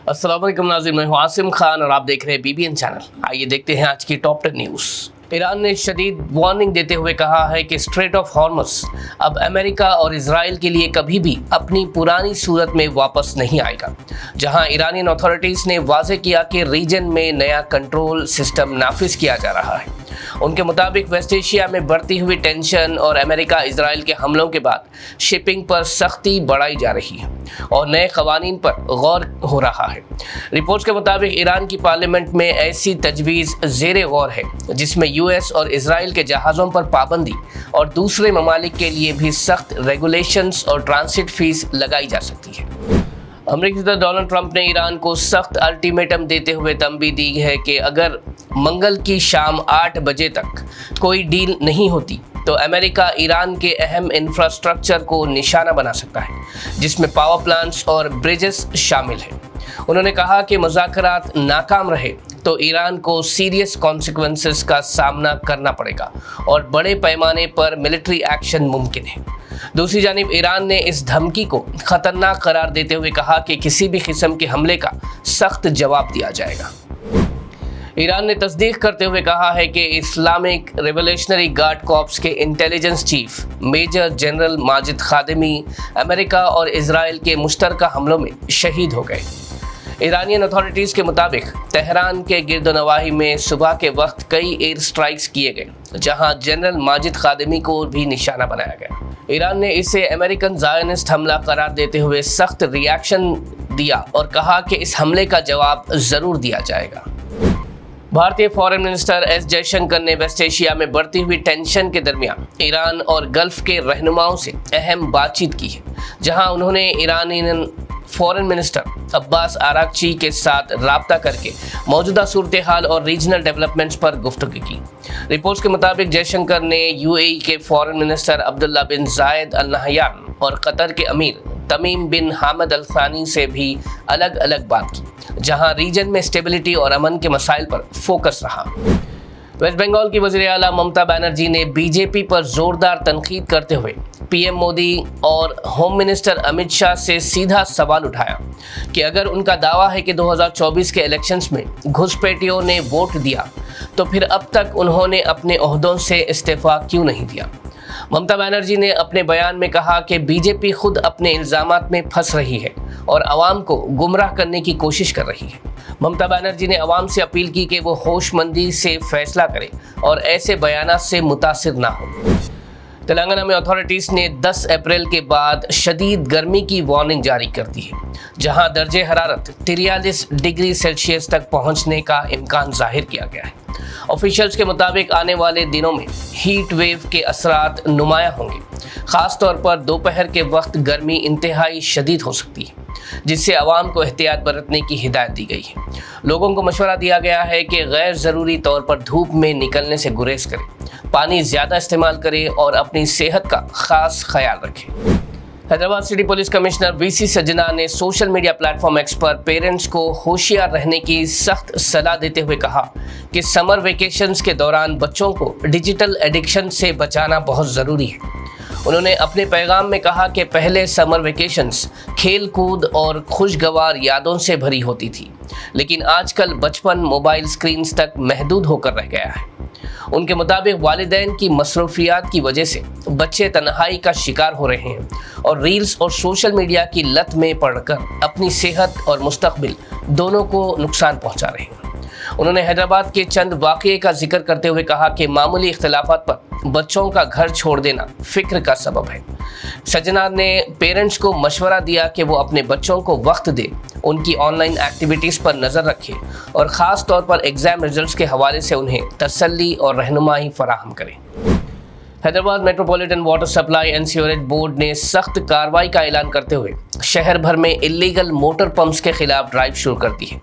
अस्सलाम वालेकुम नाज़रीन, मैं हूं आसिम खान और आप देख रहे हैं BBN चैनल। आइए देखते हैं आज की टॉप 10 न्यूज़। ईरान ने शदीद वार्निंग देते हुए कहा है कि स्ट्रेट ऑफ हॉर्मुज़ अब अमेरिका और इजराइल के लिए कभी भी अपनी पुरानी सूरत में वापस नहीं आएगा, जहां ईरानियन अथॉरिटीज़ ने वाज़ेह किया कि रीजन में नया कंट्रोल सिस्टम नाफिज किया जा रहा है। उनके मुताबिक वेस्ट एशिया में बढ़ती हुई टेंशन और अमेरिका इजराइल के हमलों के बाद शिपिंग पर सख्ती बढ़ाई जा रही है और नए क़वानीन पर गौर हो रहा है। रिपोर्ट्स के मुताबिक ईरान की पार्लियामेंट में ऐसी तजवीज़ ज़ेरे गौर है जिसमें US और इजराइल के जहाज़ों पर पाबंदी और दूसरे ममालिक के लिए भी सख्त रेगुलेशंस और ट्रांसिट फीस लगाई जा सकती है। अमेरिकी सदर डोनाल्ड ट्रंप ने ईरान को सख्त अल्टीमेटम देते हुए तंबी दी है कि अगर मंगल की शाम 8 बजे तक कोई डील नहीं होती तो अमेरिका ईरान के अहम इंफ्रास्ट्रक्चर को निशाना बना सकता है, जिसमें पावर प्लांट्स और ब्रिजेस शामिल हैं। उन्होंने कहा कि मुज़ाकरात नाकाम रहे तो ईरान को सीरियस कॉन्सिक्वेंसेस का सामना करना पड़ेगा और बड़े पैमाने पर मिलिट्री एक्शन मुमकिन है। दूसरी जानिब ईरान ने इस धमकी को खतरनाक करार देते हुए कहा कि किसी भी किस्म के हमले का सख्त जवाब दिया जाएगा। ईरान ने तस्दीक करते हुए कहा है कि इस्लामिक रिवोल्यूशनरी गार्ड कॉर्प्स के intelligence chief major general Majid Khademi America और इजराइल के मुश्तरका हमलों में शहीद हो गए। ईरानियन अथॉरिटीज़ के मुताबिक तेहरान के गिरदोनवाही में सुबह के वक्त कई एयर स्ट्राइक्स किए गए, जहां जनरल माजिद खादिमी को भी निशाना बनाया गया। ईरान ने इसे अमेरिकन ज़ायनिस्ट हमला करार देते हुए सख्त रिएक्शन दिया और कहा कि इस हमले का जवाब ज़रूर दिया जाएगा। भारतीय फॉरेन मिनिस्टर एस जयशंकर ने वेस्ट एशिया में बढ़ती हुई टेंशन के दरमियान ईरान और गल्फ के रहनुमाओं से अहम बातचीत की है, जहां उन्होंने ईरानियन फॉरेन मिनिस्टर अब्बास आरागची के साथ राब्ता करके मौजूदा सूरत हाल और रीजनल डेवलपमेंट्स पर गुफ्तगू की। रिपोर्ट्स के मुताबिक जयशंकर ने UAE के फॉरेन मिनिस्टर अब्दुल्ला बिन जायद अल नहयान और कतर के अमीर तमीम बिन हामद अल थानी से भी अलग अलग बात की, जहां रीजन में स्टेबिलिटी और अमन के मसाइल पर फोकस रहा। वेस्ट बंगाल की वज़ीर आला ममता बनर्जी ने BJP पर जोरदार तनकीद करते हुए PM मोदी और होम मिनिस्टर अमित शाह से सीधा सवाल उठाया कि अगर उनका दावा है कि 2024 के इलेक्शंस में घुसपैठियों ने वोट दिया तो फिर अब तक उन्होंने अपने ओहदों से इस्तीफा क्यों नहीं दिया। ममता बनर्जी ने अपने बयान में कहा कि BJP खुद अपने इल्ज़ामात में फंस रही है और आवाम को गुमराह करने की कोशिश कर रही है। ममता बनर्जी ने आवाम से अपील की कि वो होशमंदी से फैसला करें और ऐसे बयानात से मुतासिर ना हो। तेलंगाना में अथॉरिटीज़ ने 10 अप्रैल के बाद शदीद गर्मी की वार्निंग जारी कर दी है, जहां दर्जे हरारत 43 डिग्री सेल्सियस तक पहुंचने का इम्कान जाहिर किया गया है। ऑफिशियल्स के मुताबिक आने वाले दिनों में हीट वेव के असरात नुमायां होंगे। ख़ास तौर पर दोपहर के वक्त गर्मी इंतहाई शदीद हो सकती है, जिससे आवाम को एहतियात बरतने की हिदायत दी गई है। लोगों को मशवरा दिया गया है कि गैर ज़रूरी तौर पर धूप में निकलने से गुरेज करें, पानी ज़्यादा इस्तेमाल करें और अपनी सेहत का ख़ास ख्याल रखें। Hyderabad city police commissioner VC सजना ने सोशल मीडिया प्लेटफॉर्म X पर पेरेंट्स को होशियार रहने की सख्त सलाह देते हुए कहा कि समर वेकेशंस के दौरान बच्चों को डिजिटल एडिक्शन से बचाना बहुत ज़रूरी है। उन्होंने अपने पैगाम में कहा कि पहले समर वेकेशंस खेल कूद और खुशगवार यादों से भरी होती थी, लेकिन आजकल बचपन मोबाइल स्क्रीन्स तक महदूद होकर रह गया है। उनके मुताबिक वालिदैन की मसरूफियात की वजह से बच्चे तन्हाई का शिकार हो रहे हैं और रील्स और सोशल मीडिया की लत में पड़कर अपनी सेहत और मुस्तकबिल दोनों को नुकसान पहुंचा रहे हैं। उन्होंने हैदराबाद के चंद वाक़ये का जिक्र करते हुए कहा कि मामूली इख्तिलाफात पर बच्चों का घर छोड़ देना फिक्र का सबब है। सजना ने पेरेंट्स को मशवरा दिया कि वो अपने बच्चों को वक्त दें, उनकी ऑनलाइन एक्टिविटीज़ पर नज़र रखें और ख़ास तौर पर एग्ज़ाम रिजल्ट्स के हवाले से उन्हें तसल्ली और रहनुमाई फराहम करें। Hyderabad metropolitan water supply and sewerage board ने सख्त कार्रवाई का ऐलान करते हुए शहर भर में इलीगल मोटर पंप्स के खिलाफ ड्राइव शुरू कर दी है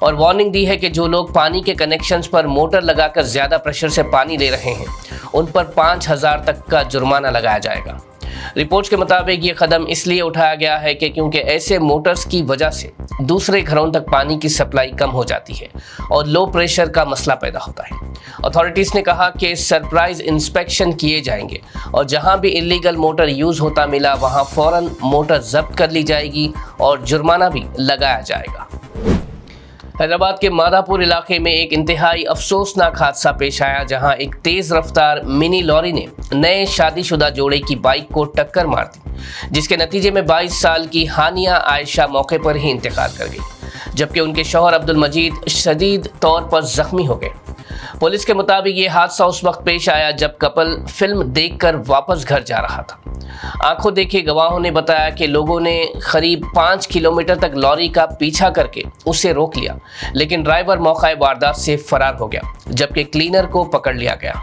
और वार्निंग दी है कि जो लोग पानी के कनेक्शंस पर मोटर लगाकर ज़्यादा प्रेशर से पानी ले रहे हैं उन पर 5,000 तक का जुर्माना लगाया जाएगा। रिपोर्ट्स के मुताबिक ये कदम इसलिए उठाया गया है कि क्योंकि ऐसे मोटर्स की वजह से दूसरे घरों तक पानी की सप्लाई कम हो जाती है और लो प्रेशर का मसला पैदा होता है। अथॉरिटीज़ ने कहा कि सरप्राइज इंस्पेक्शन किए जाएंगे और जहां भी इलीगल मोटर यूज़ होता मिला वहां फ़ौरन मोटर जब्त कर ली जाएगी और जुर्माना भी लगाया जाएगा। हैदराबाद के मादापुर इलाके में एक इंतहाई अफसोसनाक हादसा पेश आया, जहां एक तेज रफ्तार मिनी लॉरी ने नए शादीशुदा जोड़े की बाइक को टक्कर मार दी, जिसके नतीजे में 22 साल की हानिया आयशा मौके पर ही इंतकाल कर गई, जबकि उनके शौहर अब्दुल मजीद शदीद तौर पर जख्मी हो गए। पुलिस के मुताबिक ये हादसा उस वक्त पेश आया जब कपल फिल्म देखकर वापस घर जा रहा था। आंखों देखे गवाहों ने बताया कि लोगों ने करीब 5 किलोमीटर तक लॉरी का पीछा करके उसे रोक लिया, लेकिन ड्राइवर मौका वारदात से फरार हो गया, जबकि क्लीनर को पकड़ लिया गया।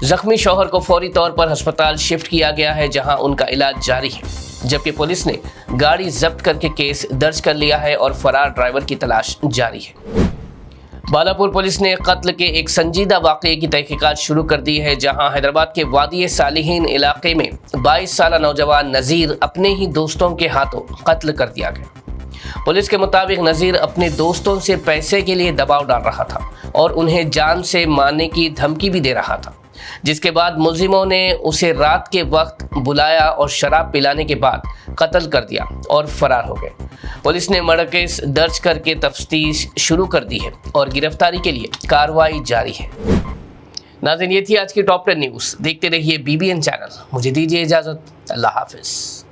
जख्मी शौहर को फौरी तौर पर अस्पताल शिफ्ट किया गया है, जहां उनका इलाज जारी है, जबकि पुलिस ने गाड़ी जब्त करके केस दर्ज कर लिया है और फरार ड्राइवर की तलाश जारी है। बालापुर पुलिस ने कत्ल के एक संजीदा वाक़ये की तहकीकात शुरू कर दी है, जहां हैदराबाद के वादी सालिहीन इलाके में 22 साला नौजवान नज़ीर अपने ही दोस्तों के हाथों कत्ल कर दिया गया। पुलिस के मुताबिक नज़ीर अपने दोस्तों से पैसे के लिए दबाव डाल रहा था और उन्हें जान से मारने की धमकी भी दे रहा था, जिसके बाद मुलजिमों ने उसे रात के वक्त बुलाया और शराब पिलाने के बाद कत्ल कर दिया और फरार हो गए। पुलिस ने मर्डर केस दर्ज करके तफ्तीश शुरू कर दी है और गिरफ्तारी के लिए कार्रवाई जारी है। नाज़रीन, ये थी आज की टॉप 10 न्यूज़। देखते रहिए BBN चैनल। मुझे दीजिए इजाज़त। अल्लाह हाफिज़।